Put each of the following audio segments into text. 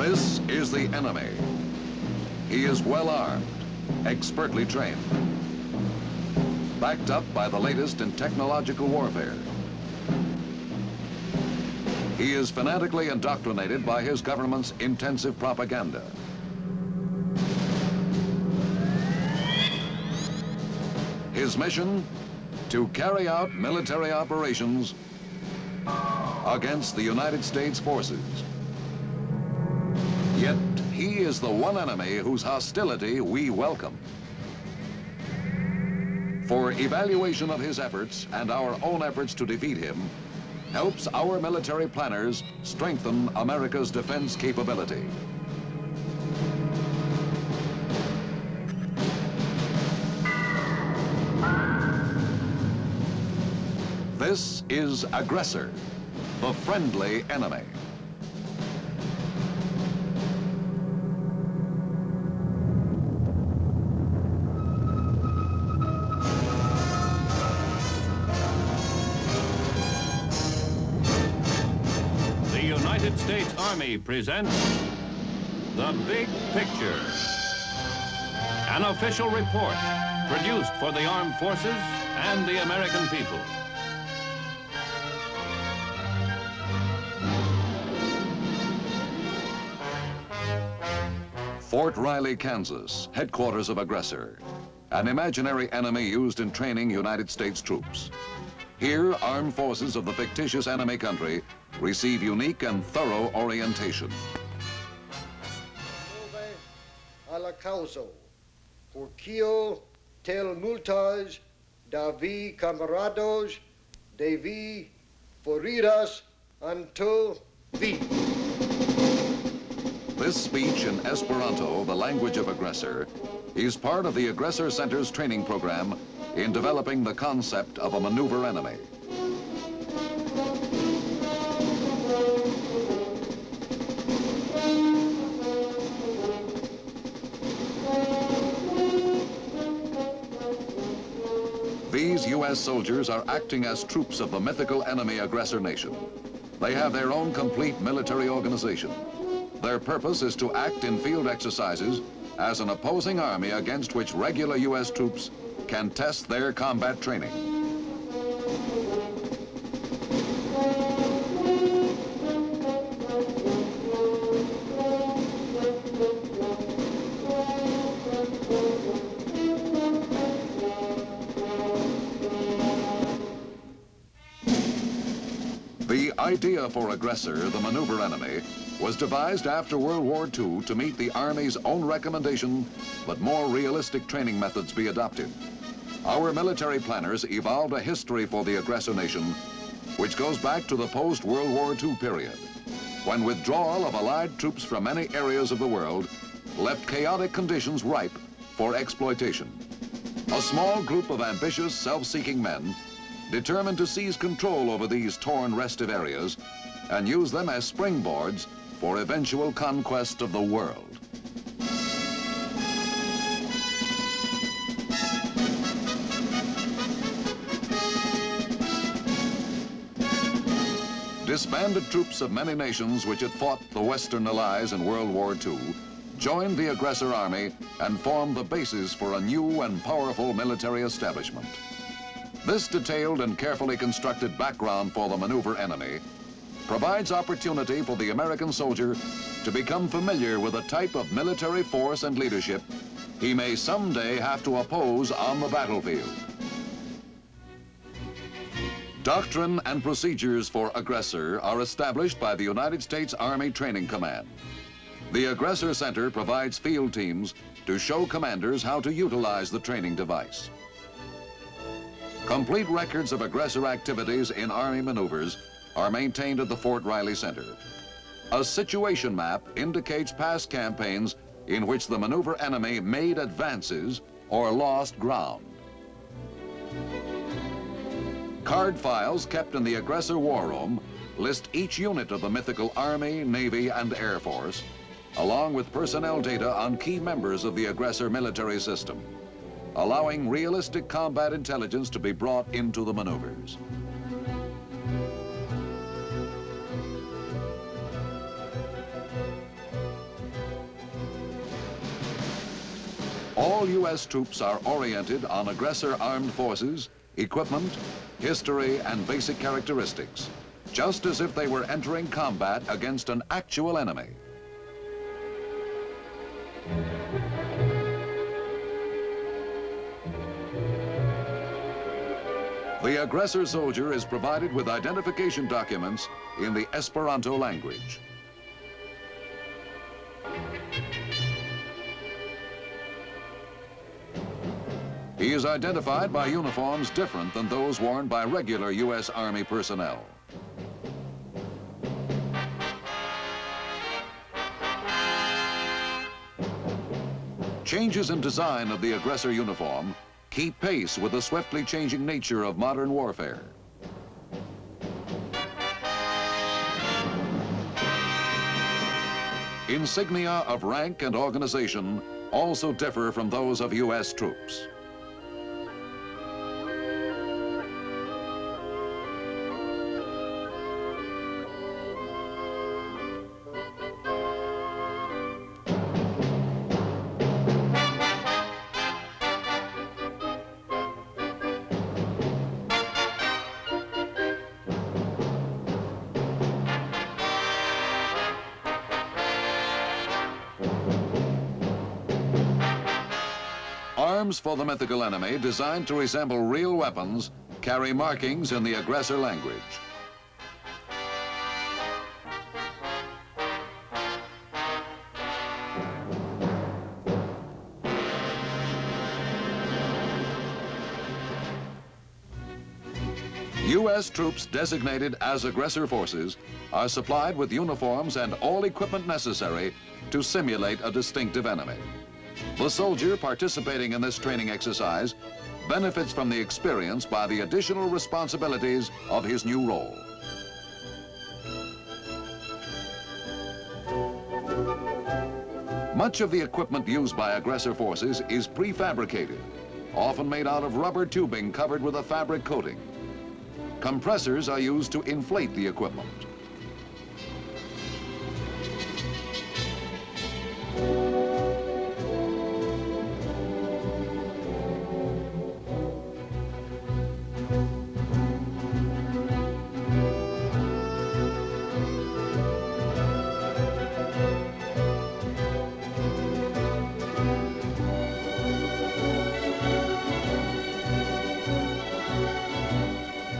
This is the enemy. He is well armed, expertly trained, backed up by the latest in technological warfare. He is fanatically indoctrinated by his government's intensive propaganda. His mission, to carry out military operations against the United States forces. Yet he is the one enemy whose hostility we welcome. For evaluation of his efforts and our own efforts to defeat him helps our military planners strengthen America's defense capability. This is Aggressor, the friendly enemy. The United States Army presents The Big Picture, an official report produced for the armed forces and the American people. Fort Riley, Kansas, headquarters of Aggressor, an imaginary enemy used in training United States troops. Here, armed forces of the fictitious enemy country receive unique and thorough orientation. A la causa, por quio tel multas davi camarados devi foriras anto vi. This speech in Esperanto, the language of Aggressor, is part of the Aggressor Center's training program in developing the concept of a maneuver enemy. These U.S. soldiers are acting as troops of the mythical enemy aggressor nation. They have their own complete military organization. Their purpose is to act in field exercises as an opposing army against which regular U.S. troops can test their combat training. The idea for Aggressor, the maneuver enemy, was devised after World War II to meet the Army's own recommendation that more realistic training methods be adopted. Our military planners evolved a history for the aggressor nation which goes back to the post-World War II period, when withdrawal of Allied troops from many areas of the world left chaotic conditions ripe for exploitation. A small group of ambitious, self-seeking men determined to seize control over these torn, restive areas and use them as springboards for eventual conquest of the world. Disbanded troops of many nations which had fought the Western Allies in World War II joined the aggressor army and formed the basis for a new and powerful military establishment. This detailed and carefully constructed background for the maneuver enemy provides opportunity for the American soldier to become familiar with the type of military force and leadership he may someday have to oppose on the battlefield. Doctrine and procedures for Aggressor are established by the United States Army Training Command. The Aggressor Center provides field teams to show commanders how to utilize the training device. Complete records of aggressor activities in Army maneuvers are maintained at the Fort Riley Center. A situation map indicates past campaigns in which the maneuver enemy made advances or lost ground. Card files kept in the Aggressor War Room list each unit of the mythical Army, Navy, and Air Force, along with personnel data on key members of the aggressor military system, allowing realistic combat intelligence to be brought into the maneuvers. All U.S. troops are oriented on aggressor armed forces, equipment, history, and basic characteristics, just as if they were entering combat against an actual enemy. The aggressor soldier is provided with identification documents in the Esperanto language. He is identified by uniforms different than those worn by regular U.S. Army personnel. Changes in design of the aggressor uniform keep pace with the swiftly changing nature of modern warfare. Insignia of rank and organization also differ from those of U.S. troops. Arms for the mythical enemy, designed to resemble real weapons, carry markings in the aggressor language. U.S. troops designated as aggressor forces are supplied with uniforms and all equipment necessary to simulate a distinctive enemy. The soldier participating in this training exercise benefits from the experience by the additional responsibilities of his new role. Much of the equipment used by aggressor forces is prefabricated, often made out of rubber tubing covered with a fabric coating. Compressors are used to inflate the equipment.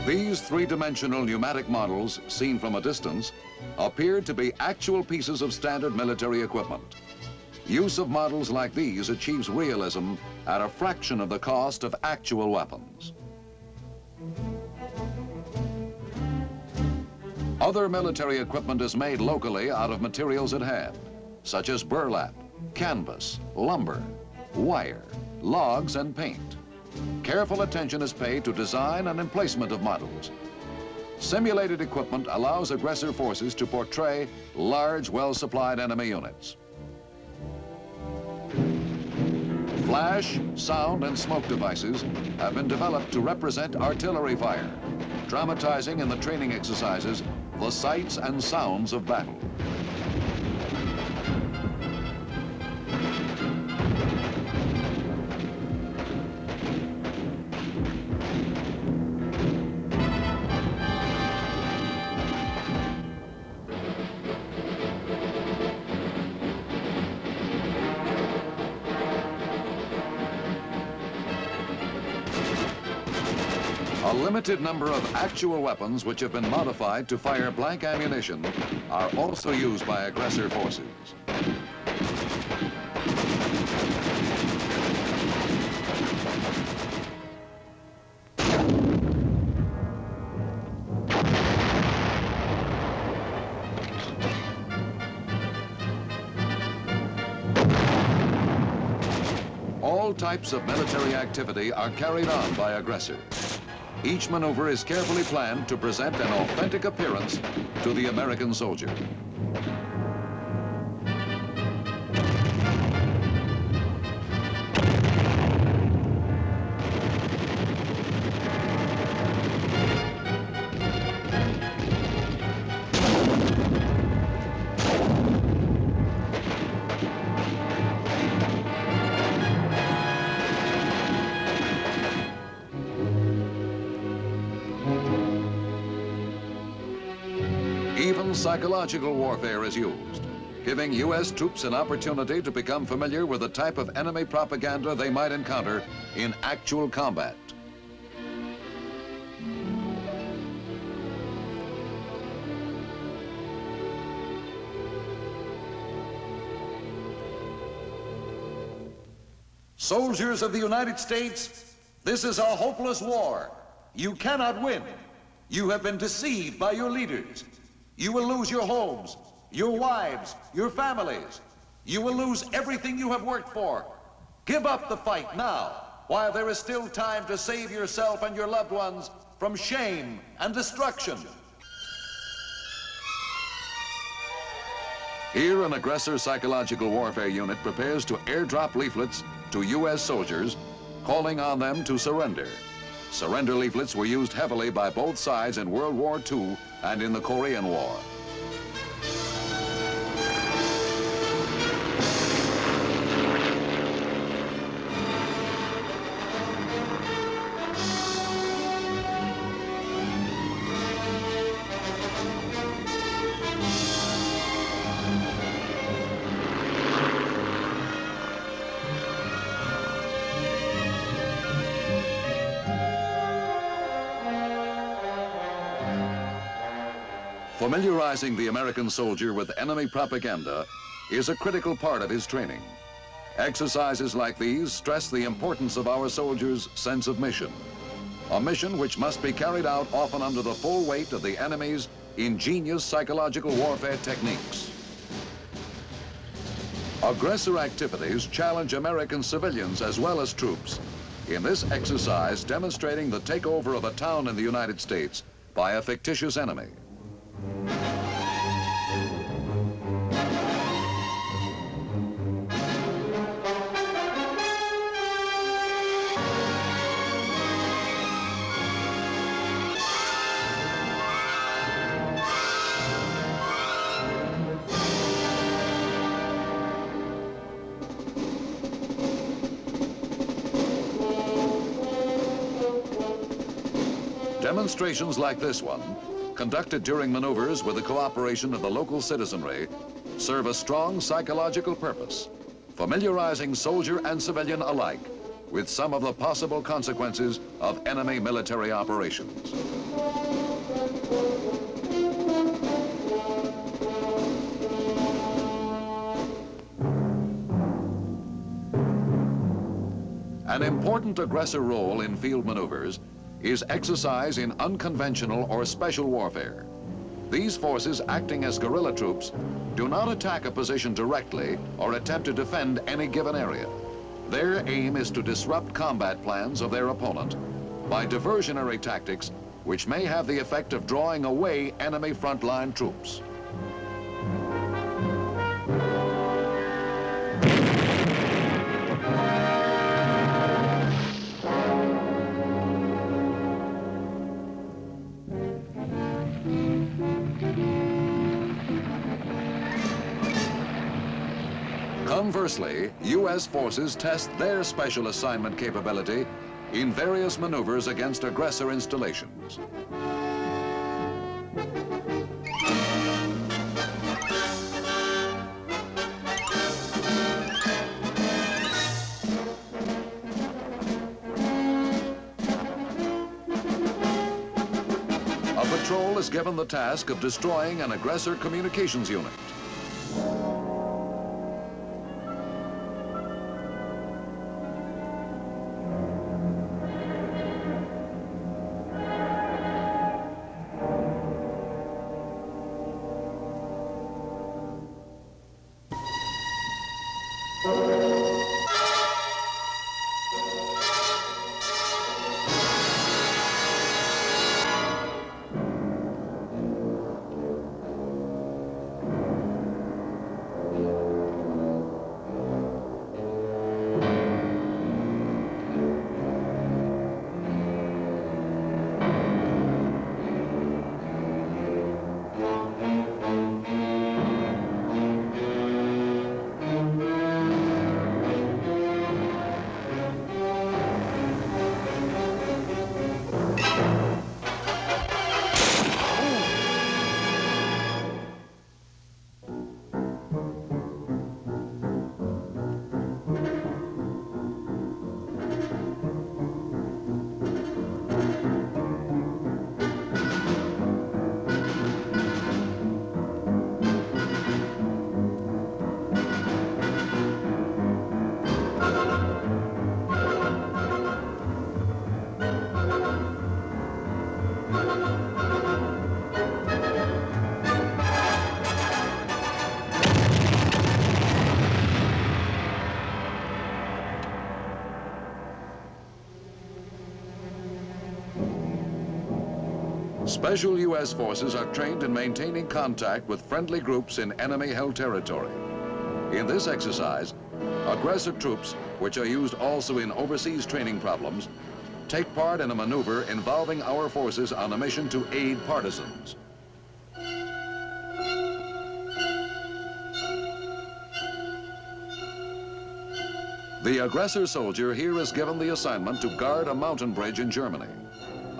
These three-dimensional pneumatic models, seen from a distance, appear to be actual pieces of standard military equipment. Use of models like these achieves realism at a fraction of the cost of actual weapons. Other military equipment is made locally out of materials at hand, such as burlap, canvas, lumber, wire, logs, and paint. Careful attention is paid to design and emplacement of models. Simulated equipment allows aggressor forces to portray large, well-supplied enemy units. Flash, sound, and smoke devices have been developed to represent artillery fire, dramatizing in the training exercises the sights and sounds of battle. A limited number of actual weapons which have been modified to fire blank ammunition are also used by aggressor forces. All types of military activity are carried on by aggressors. Each maneuver is carefully planned to present an authentic appearance to the American soldier. Even psychological warfare is used, giving U.S. troops an opportunity to become familiar with the type of enemy propaganda they might encounter in actual combat. Soldiers of the United States, this is a hopeless war. You cannot win. You have been deceived by your leaders. You will lose your homes, your wives, your families. You will lose everything you have worked for. Give up the fight now, while there is still time to save yourself and your loved ones from shame and destruction. Here, an aggressor psychological warfare unit prepares to airdrop leaflets to U.S. soldiers, calling on them to surrender. Surrender leaflets were used heavily by both sides in World War II and in the Korean War. Familiarizing the American soldier with enemy propaganda is a critical part of his training. Exercises like these stress the importance of our soldiers' sense of mission, a mission which must be carried out often under the full weight of the enemy's ingenious psychological warfare techniques. Aggressor activities challenge American civilians as well as troops. In this exercise, demonstrating the takeover of a town in the United States by a fictitious enemy. Demonstrations like this one, conducted during maneuvers with the cooperation of the local citizenry, serve a strong psychological purpose, familiarizing soldier and civilian alike with some of the possible consequences of enemy military operations. An important aggressor role in field maneuvers is exercise in unconventional or special warfare. These forces, acting as guerrilla troops, do not attack a position directly or attempt to defend any given area. Their aim is to disrupt combat plans of their opponent by diversionary tactics which may have the effect of drawing away enemy frontline troops. Conversely, U.S. forces test their special assignment capability in various maneuvers against aggressor installations. A patrol is given the task of destroying an aggressor communications unit. Special U.S. forces are trained in maintaining contact with friendly groups in enemy-held territory. In this exercise, aggressor troops, which are used also in overseas training problems, take part in a maneuver involving our forces on a mission to aid partisans. The aggressor soldier here is given the assignment to guard a mountain bridge in Germany.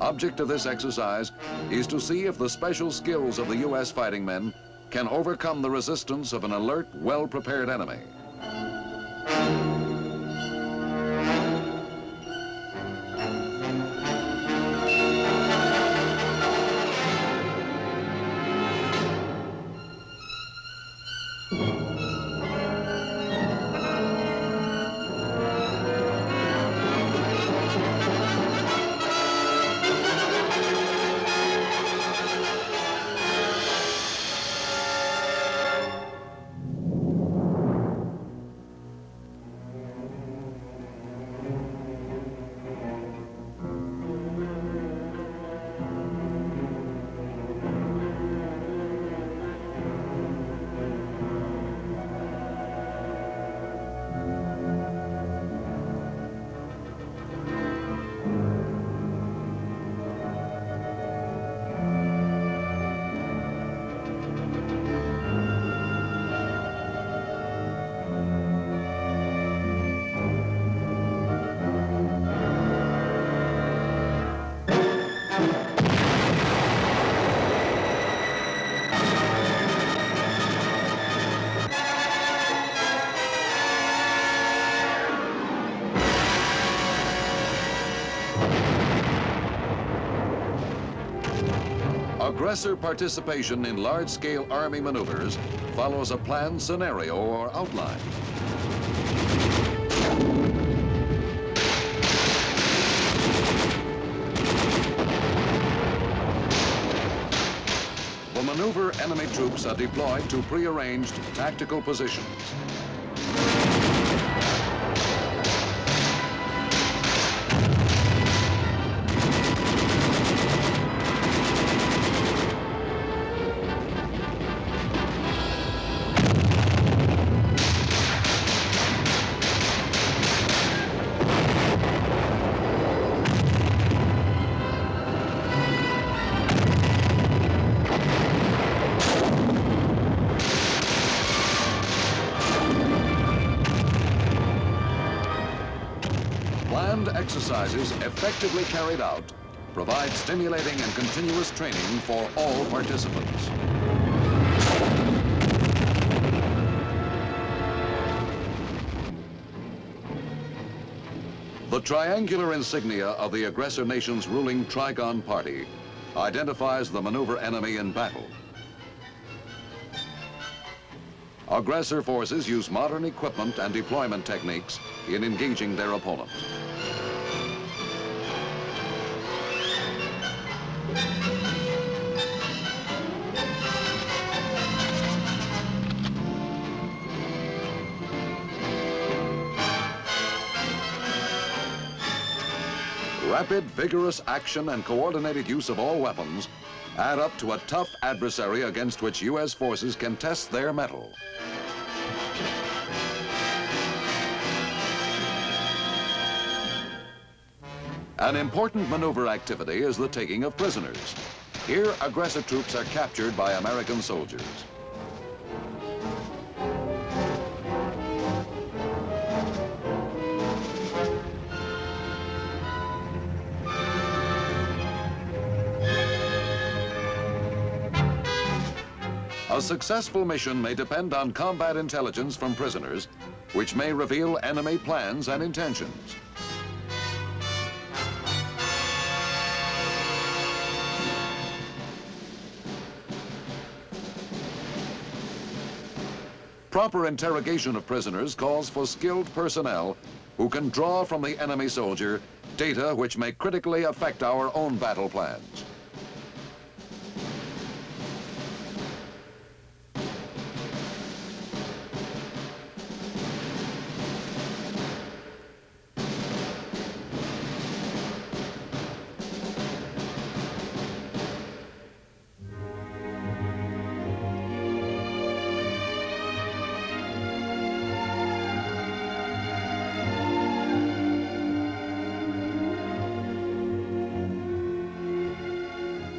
Object of this exercise is to see if the special skills of the U.S. fighting men can overcome the resistance of an alert, well-prepared enemy. Aggressor participation in large-scale Army maneuvers follows a planned scenario or outline. The maneuver enemy troops are deployed to prearranged tactical positions. Planned exercises effectively carried out provide stimulating and continuous training for all participants. The triangular insignia of the aggressor nation's ruling Trigon Party identifies the maneuver enemy in battle. Aggressor forces use modern equipment and deployment techniques in engaging their opponent. Rapid, vigorous action and coordinated use of all weapons add up to a tough adversary against which U.S. forces can test their mettle. An important maneuver activity is the taking of prisoners. Here, aggressor troops are captured by American soldiers. A successful mission may depend on combat intelligence from prisoners, which may reveal enemy plans and intentions. Proper interrogation of prisoners calls for skilled personnel who can draw from the enemy soldier data which may critically affect our own battle plans.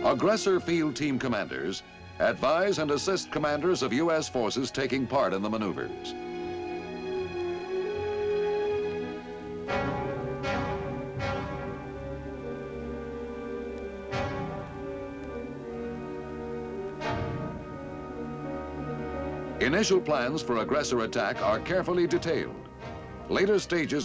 Aggressor field team commanders advise and assist commanders of U.S. forces taking part in the maneuvers. Initial plans for aggressor attack are carefully detailed. Later stages